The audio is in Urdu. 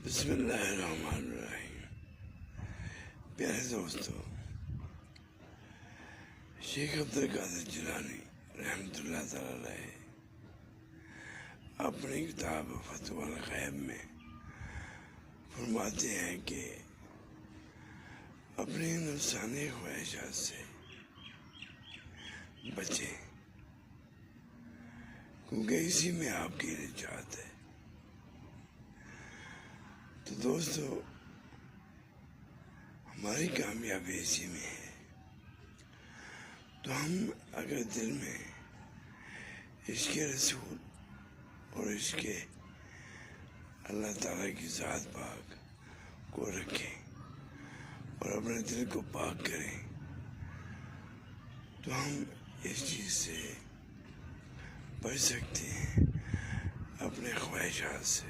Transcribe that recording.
بسم اللہ الرحمن الرحیم۔ پیارے دوستو، شیخ عبدالقادر جیلانی رحمۃ اللہ تعالی علیہ اپنی کتاب فتوی الغیب میں فرماتے ہیں کہ اپنی نفسانی خواہشات سے بچیں، کیونکہ اسی میں آپ کی نجات ہے۔ تو دوستو، ہماری کامیابی اسی میں ہے۔ تو ہم اگر دل میں عشق رسول اور عشق اللہ تعالیٰ کی ذات پاک کو رکھیں اور اپنے دل کو پاک کریں، تو ہم اس چیز سے بچ سکتے ہیں، اپنے خواہشات سے۔